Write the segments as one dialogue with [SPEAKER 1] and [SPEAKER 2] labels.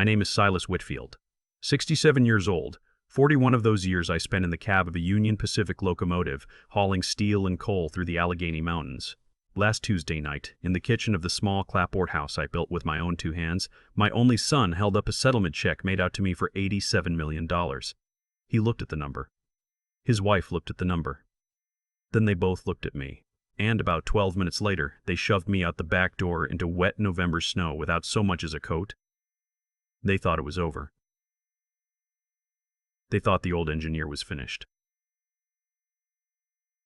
[SPEAKER 1] My name is Silas Whitfield. 67 years old. 41 of those years I spent in the cab of a Union Pacific locomotive, hauling steel and coal through the Allegheny Mountains. Last Tuesday night, in the kitchen of the small clapboard house I built with my own two hands, my only son held up a settlement check made out to me for $87 million. He looked at the number. His wife looked at the number. Then they both looked at me. And about 12 minutes later, they shoved me out the back door into wet November snow without so much as a coat. They thought it was over. They thought the old engineer was finished.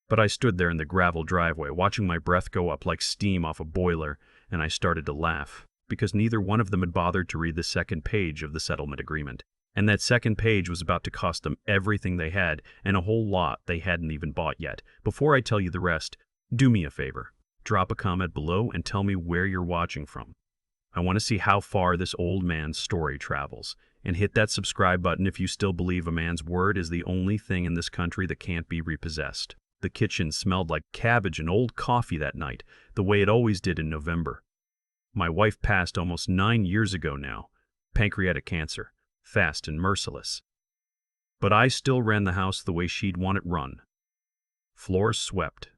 [SPEAKER 1] But I stood there in the gravel driveway, watching my breath go up like steam off a boiler, and I started to laugh, because neither one of them had bothered to read the second page of the settlement agreement. And that second page was about to cost them everything they had, and a whole lot they hadn't even bought yet. Before I tell you the rest, do me a favor. Drop a comment below and tell me where you're watching from. I want to see how far this old man's story travels. And hit that subscribe button if you still believe a man's word is the only thing in this country that can't be repossessed. The kitchen smelled like cabbage and old coffee that night, the way it always did in November. My wife passed almost 9 years ago now. Pancreatic cancer. Fast and merciless. But I still ran the house the way she'd want it run. Floors swept.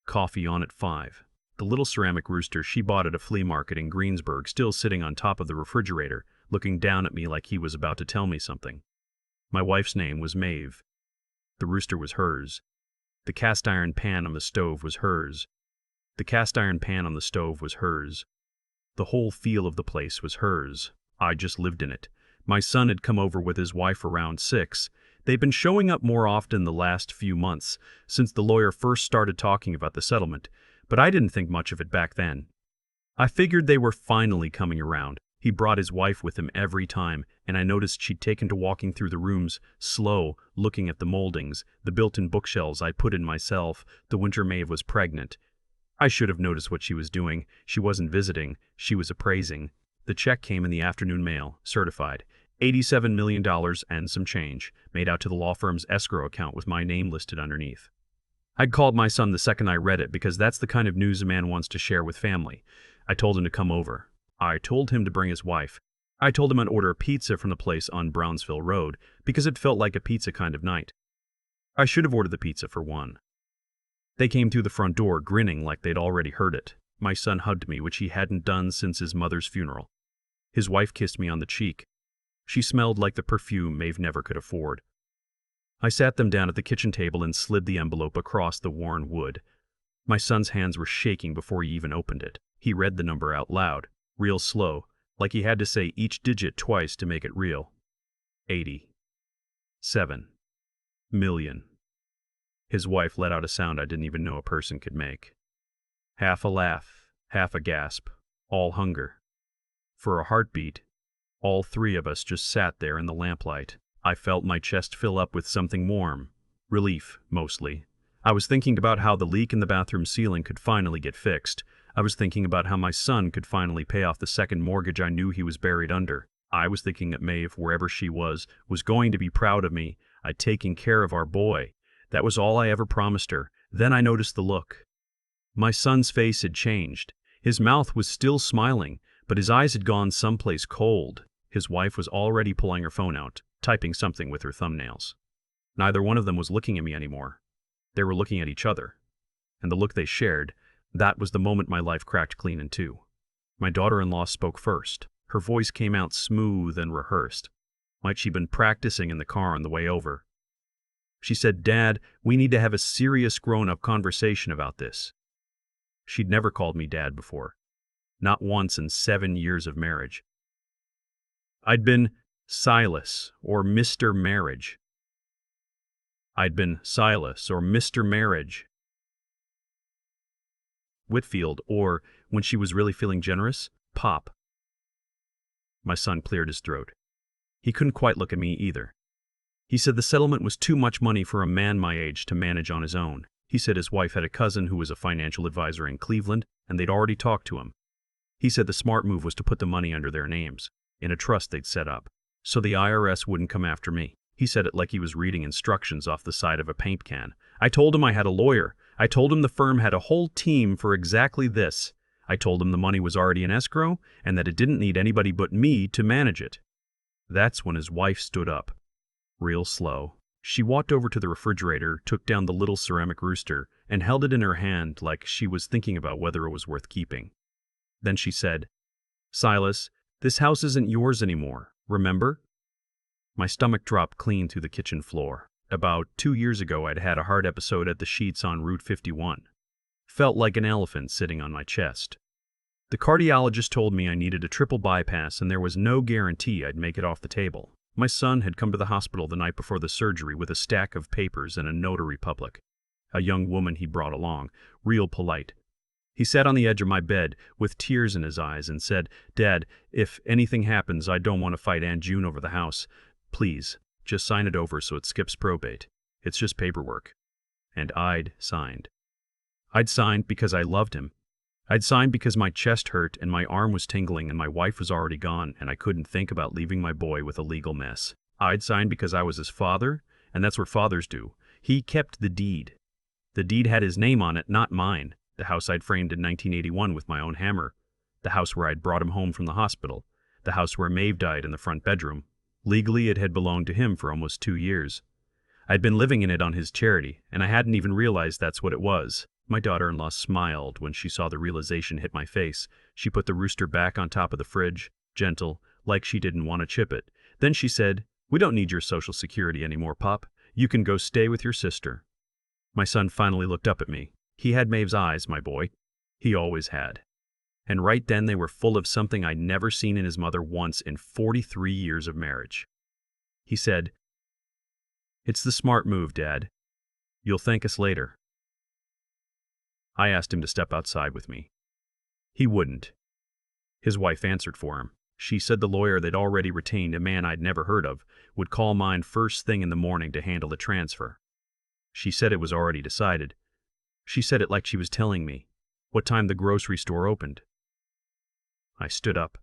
[SPEAKER 1] Coffee on at 5. The little ceramic rooster she bought at a flea market in Greensburg still sitting on top of the refrigerator, looking down at me like he was about to tell me something. My wife's name was Maeve. The rooster was hers. The cast iron pan on the stove was hers. The cast iron pan on the stove was hers. The whole feel of the place was hers. I just lived in it. My son had come over with his wife around 6. They'd been showing up more often the last few months, since the lawyer first started talking about the settlement, but I didn't think much of it back then. I figured they were finally coming around. He brought his wife with him every time, and I noticed she'd taken to walking through the rooms, slow, looking at the moldings, the built-in bookshelves I'd put in myself. The winter Maeve was pregnant. I should have noticed what she was doing. She wasn't visiting, she was appraising. The check came in the afternoon mail, certified. $87 million and some change, made out to the law firm's escrow account with my name listed underneath. I'd called my son the second I read it because that's the kind of news a man wants to share with family. I told him to come over. I told him to bring his wife. I told him I'd order a pizza from the place on Brownsville Road because it felt like a pizza kind of night. I should have ordered the pizza for one. They came through the front door grinning like they'd already heard it. My son hugged me, which he hadn't done since his mother's funeral. His wife kissed me on the cheek. She smelled like the perfume Maeve never could afford. I sat them down at the kitchen table and slid the envelope across the worn wood. My son's hands were shaking before he even opened it. He read the number out loud, real slow, like he had to say each digit twice to make it real. 87 million. His wife let out a sound I didn't even know a person could make. Half a laugh, half a gasp, all hunger. For a heartbeat, all three of us just sat there in the lamplight. I felt my chest fill up with something warm. Relief, mostly. I was thinking about how the leak in the bathroom ceiling could finally get fixed. I was thinking about how my son could finally pay off the second mortgage I knew he was buried under. I was thinking that Maeve, wherever she was going to be proud of me. I'd taken care of our boy. That was all I ever promised her. Then I noticed the look. My son's face had changed. His mouth was still smiling, but his eyes had gone someplace cold. His wife was already pulling her phone out, typing something with her thumbnails. Neither one of them was looking at me anymore. They were looking at each other. And the look they shared, that was the moment my life cracked clean in two. My daughter-in-law spoke first. Her voice came out smooth and rehearsed, like she'd been practicing in the car on the way over. She said, "Dad, we need to have a serious grown-up conversation about this." She'd never called me Dad before. Not once in 7 years of marriage. I'd been Silas, or Mr. Marriage. I'd been Silas, or Mr. Marriage. Whitfield, or, when she was really feeling generous, Pop. My son cleared his throat. He couldn't quite look at me either. He said the settlement was too much money for a man my age to manage on his own. He said his wife had a cousin who was a financial advisor in Cleveland, and they'd already talked to him. He said the smart move was to put the money under their names, in a trust they'd set up, so the IRS wouldn't come after me. He said it like he was reading instructions off the side of a paint can. I told him I had a lawyer. I told him the firm had a whole team for exactly this. I told him the money was already in escrow, and that it didn't need anybody but me to manage it. That's when his wife stood up, real slow. She walked over to the refrigerator, took down the little ceramic rooster, and held it in her hand like she was thinking about whether it was worth keeping. Then she said, "Silas, this house isn't yours anymore, remember?" My stomach dropped clean through the kitchen floor. About 2 years ago, I'd had a heart episode at the Sheets on Route 51. Felt like an elephant sitting on my chest. The cardiologist told me I needed a triple bypass and there was no guarantee I'd make it off the table. My son had come to the hospital the night before the surgery with a stack of papers and a notary public. A young woman he brought along, real polite. He sat on the edge of my bed with tears in his eyes and said, "Dad, if anything happens, I don't want to fight Aunt June over the house. Please, just sign it over so it skips probate. It's just paperwork." And I'd signed. I'd signed because I loved him. I'd signed because my chest hurt and my arm was tingling and my wife was already gone and I couldn't think about leaving my boy with a legal mess. I'd signed because I was his father, and that's what fathers do. He kept the deed. The deed had his name on it, not mine. The house I'd framed in 1981 with my own hammer. The house where I'd brought him home from the hospital. The house where Maeve died in the front bedroom. Legally, it had belonged to him for almost 2 years. I'd been living in it on his charity, and I hadn't even realized that's what it was. My daughter-in-law smiled when she saw the realization hit my face. She put the rooster back on top of the fridge, gentle, like she didn't want to chip it. Then she said, "We don't need your Social Security anymore, Pop. You can go stay with your sister." My son finally looked up at me. He had Maeve's eyes, my boy. He always had. And right then they were full of something I'd never seen in his mother once in 43 years of marriage. He said, "It's the smart move, Dad. You'll thank us later." I asked him to step outside with me. He wouldn't. His wife answered for him. She said the lawyer they'd already retained, a man I'd never heard of, would call mine first thing in the morning to handle the transfer. She said it was already decided. She said it like she was telling me what time the grocery store opened. I stood up.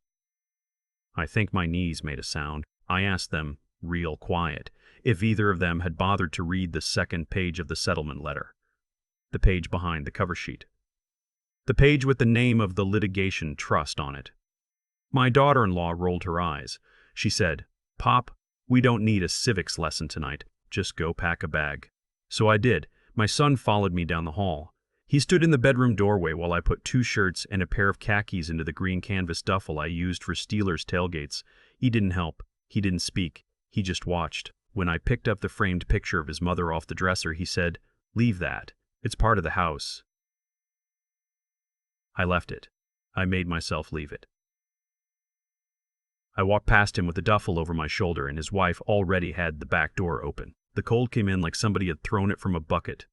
[SPEAKER 1] I think my knees made a sound. I asked them, real quiet, if either of them had bothered to read the second page of the settlement letter. The page behind the cover sheet. The page with the name of the litigation trust on it. My daughter-in-law rolled her eyes. She said, "Pop, we don't need a civics lesson tonight. Just go pack a bag." So I did. My son followed me down the hall. He stood in the bedroom doorway while I put 2 shirts and a pair of khakis into the green canvas duffel I used for Steelers tailgates. He didn't help. He didn't speak. He just watched. When I picked up the framed picture of his mother off the dresser, he said, "Leave that. It's part of the house." I left it. I made myself leave it. I walked past him with the duffel over my shoulder, and his wife already had the back door open. The cold came in like somebody had thrown it from a bucket.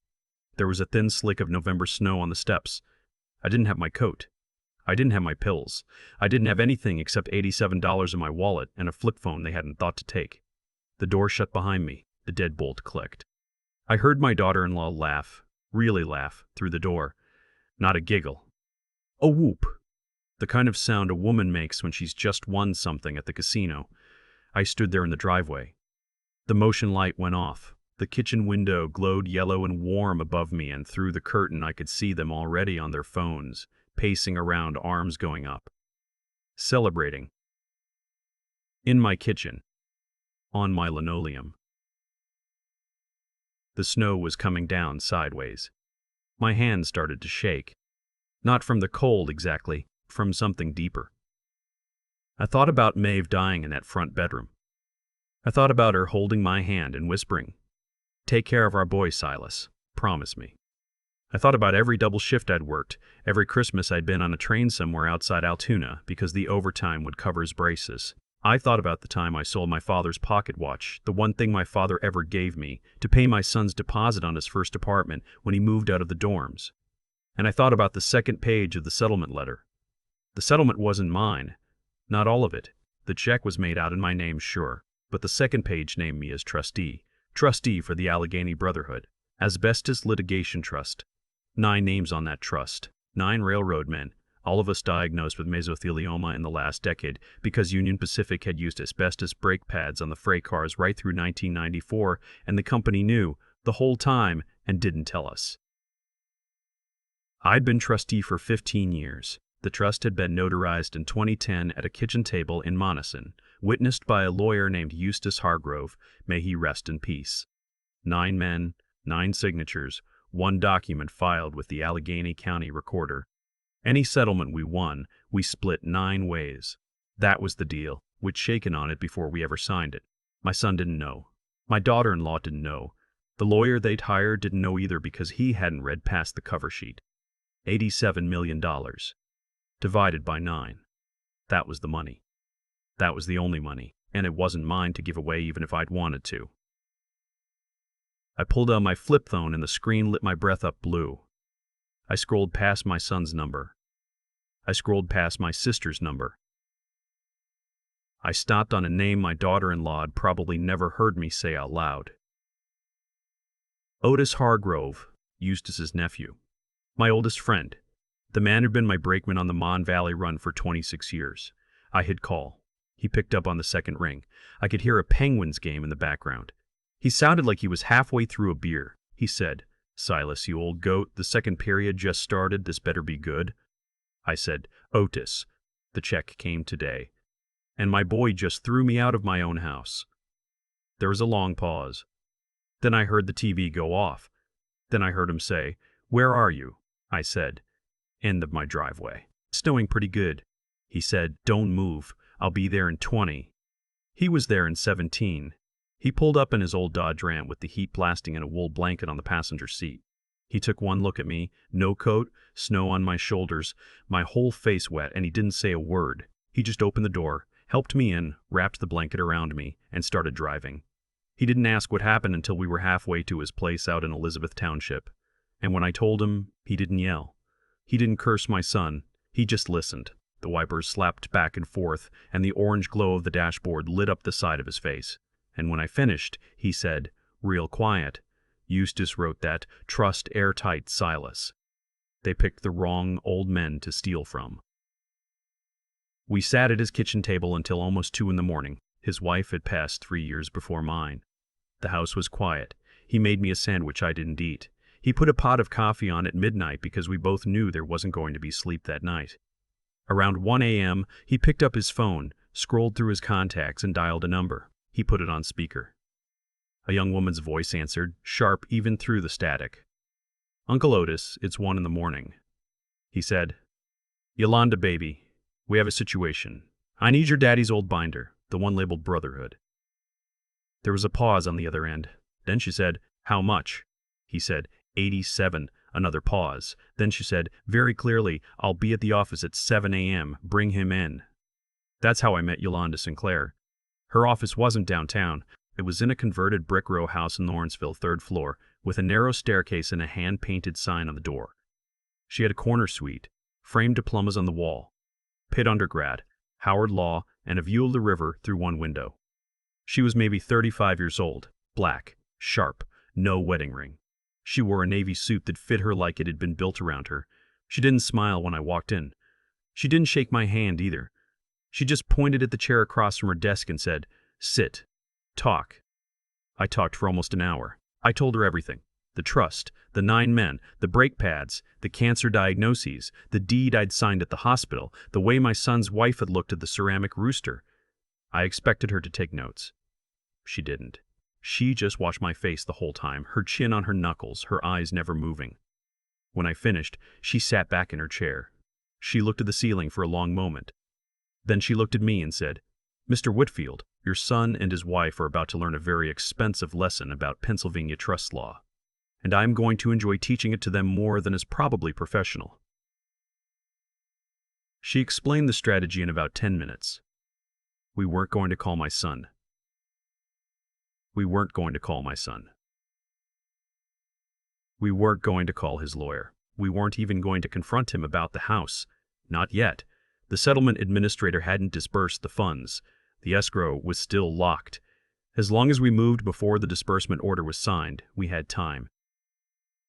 [SPEAKER 1] There was a thin slick of November snow on the steps. I didn't have my coat. I didn't have my pills. I didn't have anything except $87 in my wallet and a flip phone they hadn't thought to take. The door shut behind me. The deadbolt clicked. I heard my daughter-in-law laugh, really laugh, through the door. Not a giggle. A whoop. The kind of sound a woman makes when she's just won something at the casino. I stood there in the driveway. The motion light went off. The kitchen window glowed yellow and warm above me, and through the curtain I could see them already on their phones, pacing around, arms going up. Celebrating. In my kitchen. On my linoleum. The snow was coming down sideways. My hands started to shake. Not from the cold exactly, from something deeper. I thought about Maeve dying in that front bedroom. I thought about her holding my hand and whispering, "Take care of our boy, Silas. Promise me." I thought about every double shift I'd worked, every Christmas I'd been on a train somewhere outside Altoona because the overtime would cover his braces. I thought about the time I sold my father's pocket watch, the one thing my father ever gave me, to pay my son's deposit on his first apartment when he moved out of the dorms. And I thought about the second page of the settlement letter. The settlement wasn't mine. Not all of it. The check was made out in my name, sure, but the second page named me as trustee. Trustee for the Allegheny Brotherhood. Asbestos Litigation Trust. 9 names on that trust. 9 railroad men. All of us diagnosed with mesothelioma in the last decade because Union Pacific had used asbestos brake pads on the freight cars right through 1994, and the company knew the whole time and didn't tell us. I'd been trustee for 15 years. The trust had been notarized in 2010 at a kitchen table in Monison, witnessed by a lawyer named Eustace Hargrove, may he rest in peace. 9 men, 9 signatures, 1 document filed with the Allegheny County Recorder. Any settlement we won, we split 9 ways. That was the deal. We'd shaken on it before we ever signed it. My son didn't know. My daughter-in-law didn't know. The lawyer they'd hired didn't know either because he hadn't read past the cover sheet. $87 million. Divided by 9. That was the money. That was the only money, and it wasn't mine to give away even if I'd wanted to. I pulled out my flip phone and the screen lit my breath up blue. I scrolled past my son's number. I scrolled past my sister's number. I stopped on a name my daughter-in-law had probably never heard me say out loud. Otis Hargrove, Eustace's nephew. My oldest friend. The man who'd been my brakeman on the Mon Valley run for 26 years. I hit call. He picked up on the second ring. I could hear a Penguins game in the background. He sounded like he was halfway through a beer. He said, "Silas, you old goat, the second period just started, this better be good." I said, "Otis, the check came today. And my boy just threw me out of my own house." There was a long pause. Then I heard the TV go off. Then I heard him say, "Where are you?" I said, "End of my driveway. It's snowing pretty good." He said, "Don't move. I'll be there in 20. He was there in 17. He pulled up in his old Dodge Ram with the heat blasting and a wool blanket on the passenger seat. He took one look at me, no coat, snow on my shoulders, my whole face wet, and he didn't say a word. He just opened the door, helped me in, wrapped the blanket around me, and started driving. He didn't ask what happened until we were halfway to his place out in Elizabeth Township. And when I told him, he didn't yell. He didn't curse my son. He just listened. The wipers slapped back and forth, and the orange glow of the dashboard lit up the side of his face. And when I finished, he said, real quiet, "Eustace wrote that, trust airtight, Silas." They picked the wrong old men to steal from. We sat at his kitchen table until almost 2 in the morning. His wife had passed 3 years before mine. The house was quiet. He made me a sandwich I didn't eat. He put a pot of coffee on at midnight because we both knew there wasn't going to be sleep that night. Around 1 a.m., he picked up his phone, scrolled through his contacts, and dialed a number. He put it on speaker. A young woman's voice answered, sharp even through the static. "Uncle Otis, it's 1 in the morning." He said, "Yolanda, baby, we have a situation. I need your daddy's old binder, the one labeled Brotherhood." There was a pause on the other end. Then she said, "How much?" He said, 87. Another pause. Then she said, very clearly, "I'll be at the office at 7 a.m. Bring him in." That's how I met Yolanda Sinclair. Her office wasn't downtown. It was in a converted brick row house in Lawrenceville, 3rd floor, with a narrow staircase and a hand-painted sign on the door. She had a corner suite, framed diplomas on the wall, Pitt undergrad, Howard Law, and a view of the river through one window. She was maybe 35 years old, black, sharp, no wedding ring. She wore a navy suit that fit her like it had been built around her. She didn't smile when I walked in. She didn't shake my hand either. She just pointed at the chair across from her desk and said, "Sit. Talk." I talked for almost an hour. I told her everything. The trust, the 9 men, the brake pads, the cancer diagnoses, the deed I'd signed at the hospital, the way my son's wife had looked at the ceramic rooster. I expected her to take notes. She didn't. She just watched my face the whole time, her chin on her knuckles, her eyes never moving. When I finished, she sat back in her chair. She looked at the ceiling for a long moment. Then she looked at me and said, "Mr. Whitfield, your son and his wife are about to learn a very expensive lesson about Pennsylvania trust law, and I'm going to enjoy teaching it to them more than is probably professional." She explained the strategy in about 10 minutes. We weren't going to call my son. We weren't going to call my son. We weren't going to call his lawyer. We weren't even going to confront him about the house. Not yet. The settlement administrator hadn't disbursed the funds. The escrow was still locked. As long as we moved before the disbursement order was signed, we had time.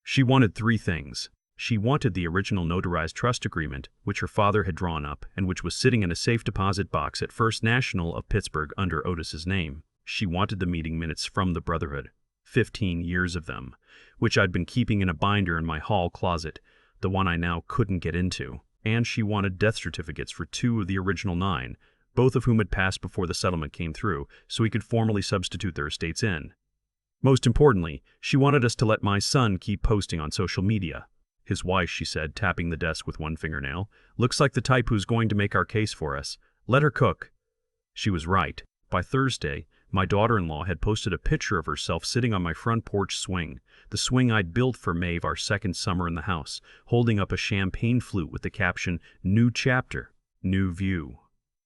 [SPEAKER 1] She wanted 3 things. She wanted the original notarized trust agreement, which her father had drawn up and which was sitting in a safe deposit box at First National of Pittsburgh under Otis's name. She wanted the meeting minutes from the Brotherhood, 15 years of them, which I'd been keeping in a binder in my hall closet, the one I now couldn't get into. and she wanted death certificates for 2 of the original 9, both of whom had passed before the settlement came through, so he could formally substitute their estates in. Most importantly, she wanted us to let my son keep posting on social media. His wife, she said, tapping the desk with one fingernail, looks like the type who's going to make our case for us. Let her cook. She was right. By Thursday, my daughter-in-law had posted a picture of herself sitting on my front porch swing, the swing I'd built for Maeve our second summer in the house, holding up a champagne flute with the caption, "New chapter, new view."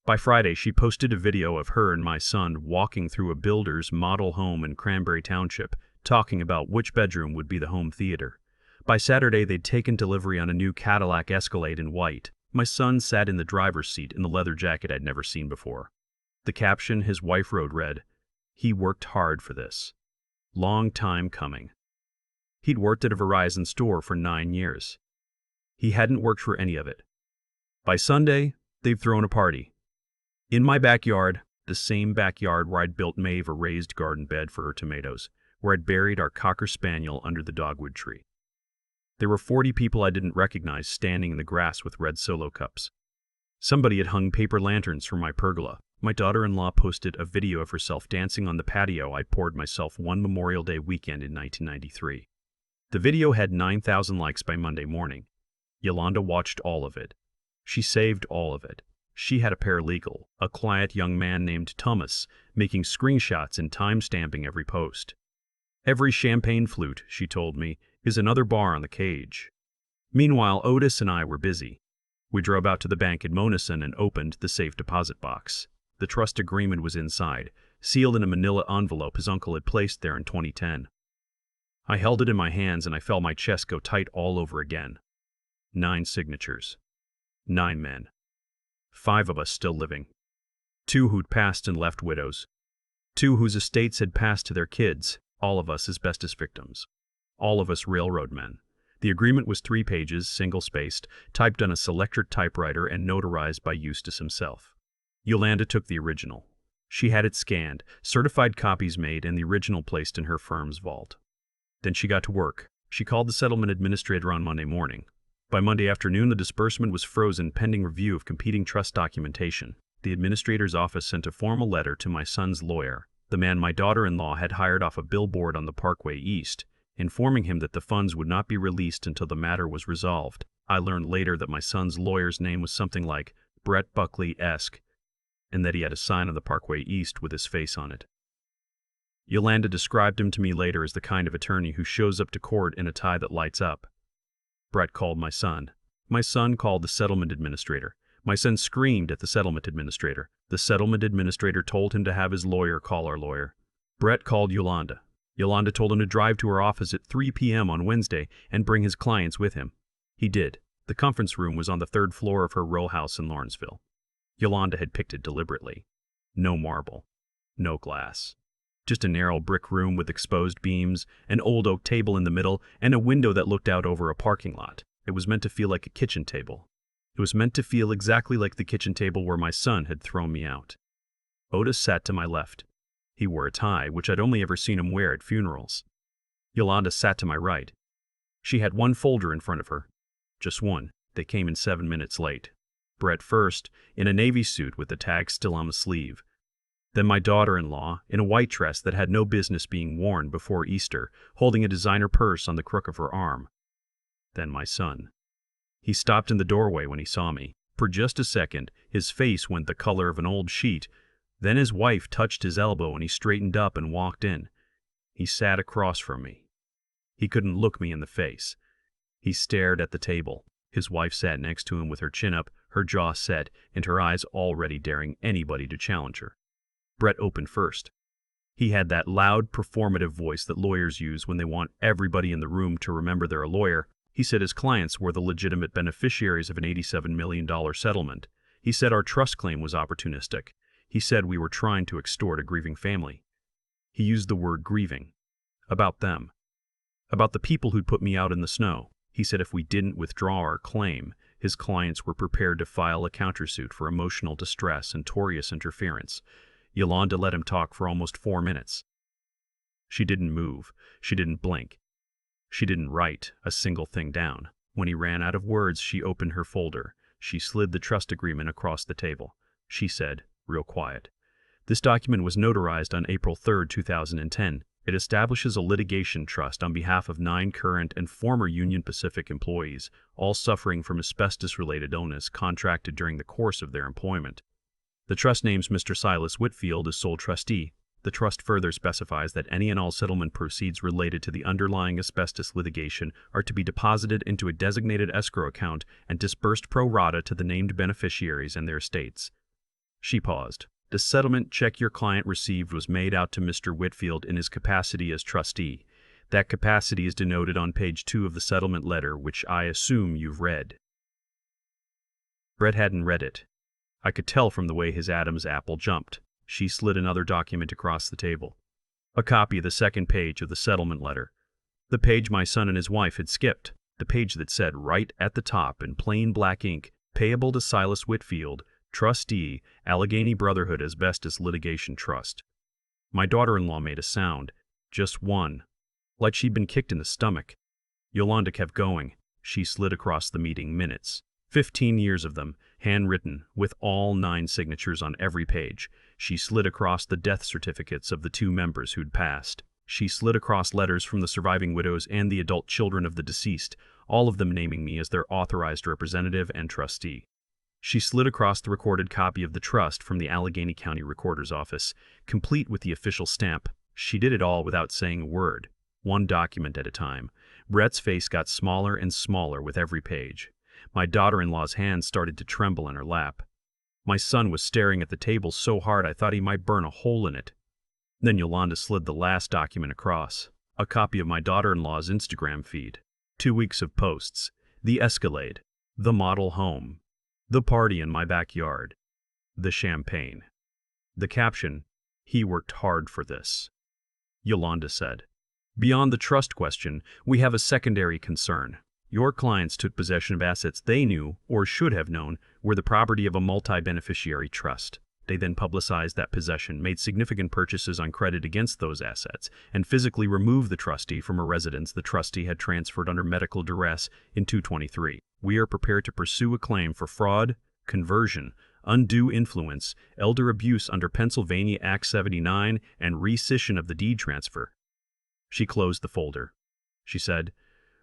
[SPEAKER 1] By Friday, she posted a video of her and my son walking through a builder's model home in Cranberry Township, talking about which bedroom would be the home theater. By Saturday, they'd taken delivery on a new Cadillac Escalade in white. My son sat in the driver's seat in the leather jacket I'd never seen before. The caption his wife wrote read, "He worked hard for this. Long time coming." He'd worked at a Verizon store for 9 years. He hadn't worked for any of it. By Sunday, they've thrown a party. In my backyard, the same backyard where I'd built Maeve a raised garden bed for her tomatoes, where I'd buried our Cocker Spaniel under the dogwood tree. There were 40 people I didn't recognize standing in the grass with red Solo cups. Somebody had hung paper lanterns from my pergola. My daughter-in-law posted a video of herself dancing on the patio I poured myself one Memorial Day weekend in 1993. The video had 9,000 likes by Monday morning. Yolanda watched all of it. She saved all of it. She had a paralegal, a quiet young man named Thomas, making screenshots and time-stamping every post. Every champagne flute, she told me, is another bar on the cage. Meanwhile, Otis and I were busy. We drove out to the bank in Monessen and opened the safe deposit box. The trust agreement was inside, sealed in a manila envelope his uncle had placed there in 2010. I held it in my hands and I felt my chest go tight all over again. 9 signatures. 9 men. 5 of us still living. 2 who'd passed and left widows. 2 whose estates had passed to their kids, all of us asbestos victims. All of us railroad men. The agreement was 3 pages, single-spaced, typed on a Selectric typewriter and notarized by Eustace himself. Yolanda took the original. She had it scanned, certified copies made, and the original placed in her firm's vault. Then she got to work. She called the settlement administrator on Monday morning. By Monday afternoon, the disbursement was frozen pending review of competing trust documentation. The administrator's office sent a formal letter to my son's lawyer, the man my daughter-in-law had hired off a billboard on the Parkway East, informing him that the funds would not be released until the matter was resolved. I learned later that my son's lawyer's name was something like Brett Buckley-esque, and that he had a sign on the Parkway East with his face on it. Yolanda described him to me later as the kind of attorney who shows up to court in a tie that lights up. Brett called my son. My son called the settlement administrator. My son screamed at the settlement administrator. The settlement administrator told him to have his lawyer call our lawyer. Brett called Yolanda. Yolanda told him to drive to her office at 3 p.m. on Wednesday and bring his clients with him. He did. The conference room was on the 3rd floor of her row house in Lawrenceville. Yolanda had picked it deliberately. No marble. No glass. Just a narrow brick room with exposed beams, an old oak table in the middle, and a window that looked out over a parking lot. It was meant to feel like a kitchen table. It was meant to feel exactly like the kitchen table where my son had thrown me out. Otis sat to my left. He wore a tie, which I'd only ever seen him wear at funerals. Yolanda sat to my right. She had one folder in front of her. Just one. They came in 7 minutes late. Brett first, in a navy suit with the tag still on the sleeve. Then my daughter-in-law, in a white dress that had no business being worn before Easter, holding a designer purse on the crook of her arm. Then my son. He stopped in the doorway when he saw me. For just a second, his face went the color of an old sheet. Then his wife touched his elbow and he straightened up and walked in. He sat across from me. He couldn't look me in the face. He stared at the table. His wife sat next to him with her chin up, her jaw set, and her eyes already daring anybody to challenge her. Brett opened first. He had that loud, performative voice that lawyers use when they want everybody in the room to remember they're a lawyer. He said his clients were the legitimate beneficiaries of an $87 million settlement. He said our trust claim was opportunistic. He said we were trying to extort a grieving family. He used the word grieving. About them. About the people who'd put me out in the snow. He said if we didn't withdraw our claim, his clients were prepared to file a countersuit for emotional distress and tortious interference. Yolanda let him talk for almost 4 minutes. She didn't move. She didn't blink. She didn't write a single thing down. When he ran out of words, she opened her folder, She slid the trust agreement across the table. She said, real quiet, "This document was notarized on April 3, 2010. It establishes a litigation trust on behalf of 9 current and former Union Pacific employees, all suffering from asbestos-related illness contracted during the course of their employment. The trust names Mr. Silas Whitfield as sole trustee. The trust further specifies that any and all settlement proceeds related to the underlying asbestos litigation are to be deposited into a designated escrow account and disbursed pro rata to the named beneficiaries and their estates." She paused. "The settlement check your client received was made out to Mr. Whitfield in his capacity as trustee. That capacity is denoted on page 2 of the settlement letter, which I assume you've read." Brett hadn't read it. I could tell from the way his Adam's apple jumped. She slid another document across the table. A copy of the second page of the settlement letter. The page my son and his wife had skipped. The page that said right at the top in plain black ink, "Payable to Silas Whitfield, Trustee, Allegheny Brotherhood Asbestos Litigation Trust." My daughter-in-law made a sound. Just one. Like she'd been kicked in the stomach. Yolanda kept going. She slid across the meeting minutes. 15 years of them, handwritten, with all 9 signatures on every page. She slid across the death certificates of the 2 members who'd passed. She slid across letters from the surviving widows and the adult children of the deceased, all of them naming me as their authorized representative and trustee. She slid across the recorded copy of the trust from the Allegheny County Recorder's Office, complete with the official stamp. She did it all without saying a word, one document at a time. Brett's face got smaller and smaller with every page. My daughter-in-law's hands started to tremble in her lap. My son was staring at the table so hard I thought he might burn a hole in it. Then Yolanda slid the last document across, a copy of my daughter-in-law's Instagram feed. 2 weeks of posts, the Escalade, the model home, the party in my backyard, the champagne. The caption, "He worked hard for this." Yolanda said, "Beyond the trust question, we have a secondary concern. Your clients took possession of assets they knew, or should have known, were the property of a multi-beneficiary trust. They then publicized that possession, made significant purchases on credit against those assets, and physically removed the trustee from a residence the trustee had transferred under medical duress in 223. We are prepared to pursue a claim for fraud, conversion, undue influence, elder abuse under Pennsylvania Act 79, and rescission of the deed transfer." She closed the folder. She said,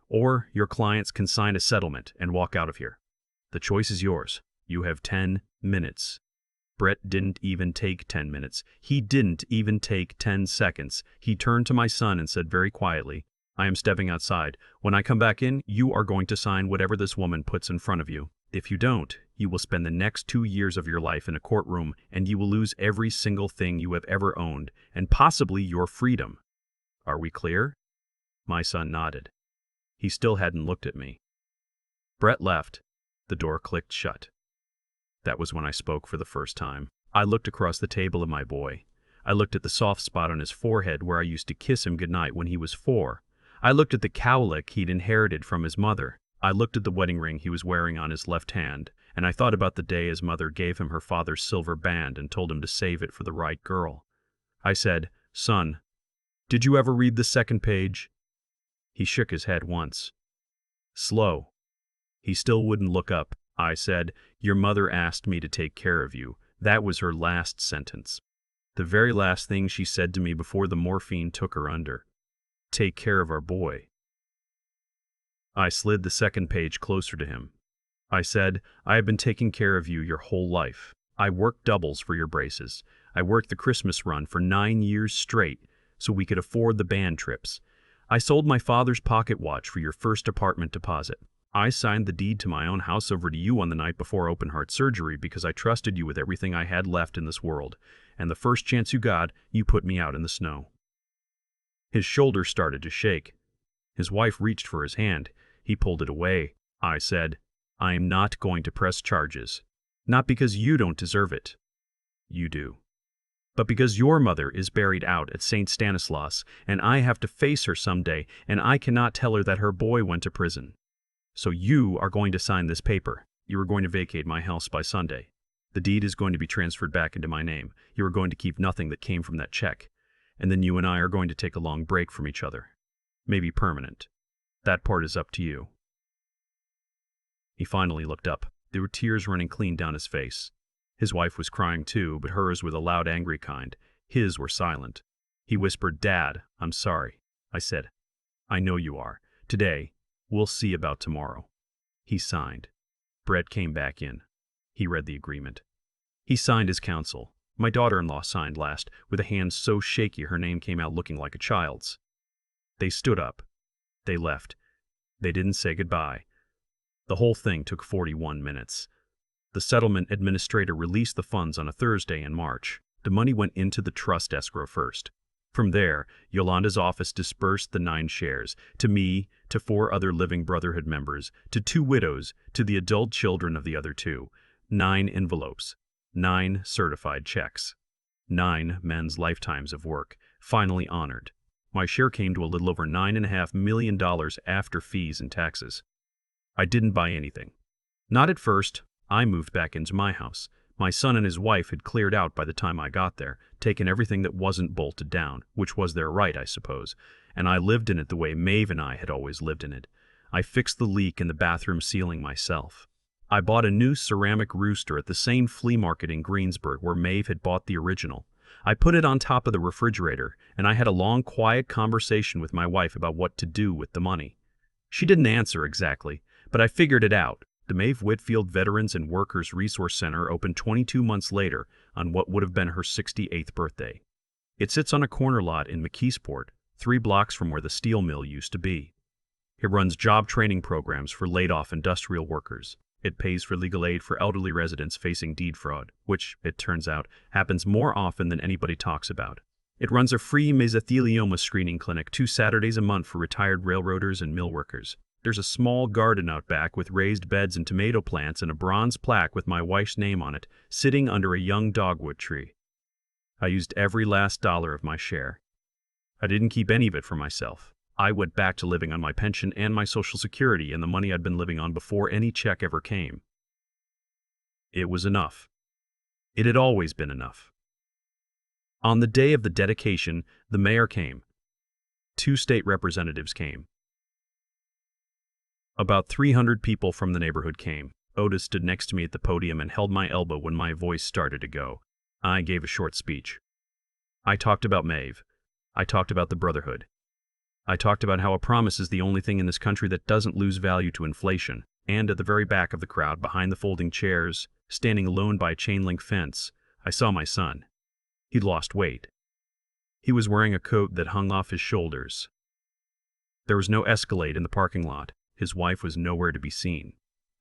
[SPEAKER 1] "Or your clients can sign a settlement and walk out of here. The choice is yours. You have 10 minutes. Brett didn't even take 10 minutes. He didn't even take 10 seconds. He turned to my son and said very quietly, "I am stepping outside. When I come back in, you are going to sign whatever this woman puts in front of you. If you don't, you will spend the next 2 years of your life in a courtroom, and you will lose every single thing you have ever owned, and possibly your freedom. Are we clear?" My son nodded. He still hadn't looked at me. Brett left. The door clicked shut. That was when I spoke for the first time. I looked across the table at my boy. I looked at the soft spot on his forehead where I used to kiss him goodnight when he was 4. I looked at the cowlick he'd inherited from his mother. I looked at the wedding ring he was wearing on his left hand, and I thought about the day his mother gave him her father's silver band and told him to save it for the right girl. I said, "Son, did you ever read the second page?" He shook his head once. Slow. He still wouldn't look up. I said, "Your mother asked me to take care of you." That was her last sentence. The very last thing she said to me before the morphine took her under. Take care of our boy. I slid the second page closer to him. I said, "I have been taking care of you your whole life. I worked doubles for your braces. I worked the Christmas run for 9 years straight so we could afford the band trips. I sold my father's pocket watch for your first apartment deposit. I signed the deed to my own house over to you on the night before open heart surgery because I trusted you with everything I had left in this world, and the first chance you got, you put me out in the snow." His shoulders started to shake. His wife reached for his hand. He pulled it away. I said, "I am not going to press charges. Not because you don't deserve it. You do. But because your mother is buried out at St. Stanislaus, and I have to face her someday, and I cannot tell her that her boy went to prison. So you are going to sign this paper. You are going to vacate my house by Sunday. The deed is going to be transferred back into my name. You are going to keep nothing that came from that check. And then you and I are going to take a long break from each other. Maybe permanent. That part is up to you." He finally looked up. There were tears running clean down his face. His wife was crying too, but hers were the loud, angry kind. His were silent. He whispered, "Dad, I'm sorry." I said, "I know you are. Today, we'll see about tomorrow." He signed. Brett came back in. He read the agreement. He signed as counsel. My daughter-in-law signed last, with a hand so shaky her name came out looking like a child's. They stood up. They left. They didn't say goodbye. The whole thing took 41 minutes. The settlement administrator released the funds on a Thursday in March. The money went into the trust escrow first. From there, Yolanda's office dispersed the 9 shares, to me, to 4 other living Brotherhood members, to 2 widows, to the adult children of the other 2. 9 envelopes, 9 certified checks. 9 men's lifetimes of work, finally honored. My share came to a little over $9.5 million after fees and taxes. I didn't buy anything. Not at first. I moved back into my house. My son and his wife had cleared out by the time I got there, taken everything that wasn't bolted down, which was their right, I suppose, and I lived in it the way Maeve and I had always lived in it. I fixed the leak in the bathroom ceiling myself. I bought a new ceramic rooster at the same flea market in Greensburg where Maeve had bought the original. I put it on top of the refrigerator, and I had a long, quiet conversation with my wife about what to do with the money. She didn't answer exactly, but I figured it out. The Maeve Whitfield Veterans and Workers Resource Center opened 22 months later on what would have been her 68th birthday. It sits on a corner lot in McKeesport, 3 blocks from where the steel mill used to be. It runs job training programs for laid-off industrial workers. It pays for legal aid for elderly residents facing deed fraud, which, it turns out, happens more often than anybody talks about. It runs a free mesothelioma screening clinic 2 Saturdays a month for retired railroaders and mill workers. There's a small garden out back with raised beds and tomato plants and a bronze plaque with my wife's name on it, sitting under a young dogwood tree. I used every last dollar of my share. I didn't keep any of it for myself. I went back to living on my pension and my Social Security and the money I'd been living on before any check ever came. It was enough. It had always been enough. On the day of the dedication, the mayor came. 2 state representatives came. About 300 people from the neighborhood came. Otis stood next to me at the podium and held my elbow when my voice started to go. I gave a short speech. I talked about Maeve. I talked about the Brotherhood. I talked about how a promise is the only thing in this country that doesn't lose value to inflation. And at the very back of the crowd, behind the folding chairs, standing alone by a chain-link fence, I saw my son. He'd lost weight. He was wearing a coat that hung off his shoulders. There was no Escalade in the parking lot. His wife was nowhere to be seen.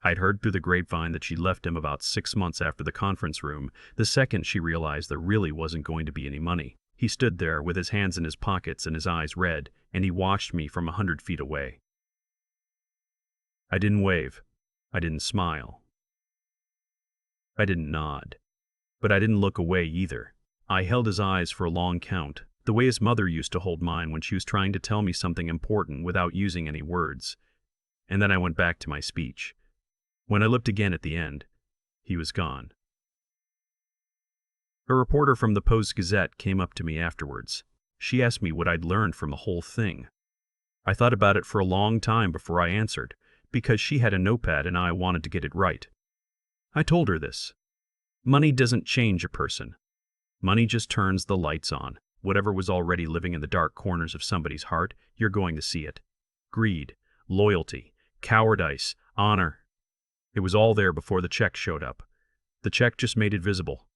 [SPEAKER 1] I'd heard through the grapevine that she'd left him about 6 months after the conference room, the second she realized there really wasn't going to be any money. He stood there with his hands in his pockets and his eyes red, and he watched me from 100 feet away. I didn't wave. I didn't smile. I didn't nod. But I didn't look away either. I held his eyes for a long count, the way his mother used to hold mine when she was trying to tell me something important without using any words. And then I went back to my speech. When I looked again at the end, he was gone. A reporter from the Post-Gazette came up to me afterwards. She asked me what I'd learned from the whole thing. I thought about it for a long time before I answered, because she had a notepad and I wanted to get it right. I told her this. Money doesn't change a person. Money just turns the lights on. Whatever was already living in the dark corners of somebody's heart, you're going to see it. Greed, loyalty, cowardice, honor. It was all there before the check showed up. The check just made it visible.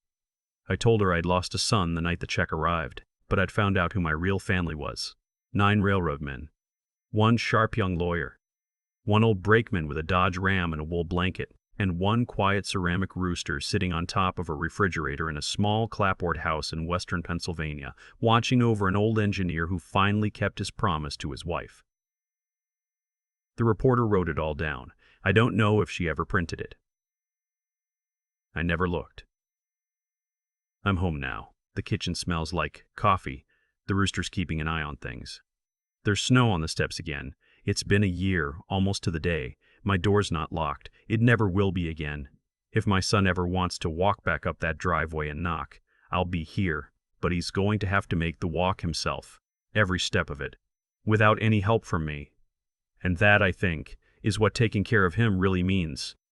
[SPEAKER 1] I told her I'd lost a son the night the check arrived, but I'd found out who my real family was. 9 railroad men. 1 sharp young lawyer. 1 old brakeman with a Dodge Ram and a wool blanket, and 1 quiet ceramic rooster sitting on top of a refrigerator in a small clapboard house in western Pennsylvania, watching over an old engineer who finally kept his promise to his wife. The reporter wrote it all down. I don't know if she ever printed it. I never looked. I'm home now. The kitchen smells like coffee. The rooster's keeping an eye on things. There's snow on the steps again. It's been a year, almost to the day. My door's not locked. It never will be again. If my son ever wants to walk back up that driveway and knock, I'll be here. But he's going to have to make the walk himself. Every step of it. Without any help from me. And that, I think, is what taking care of him really means.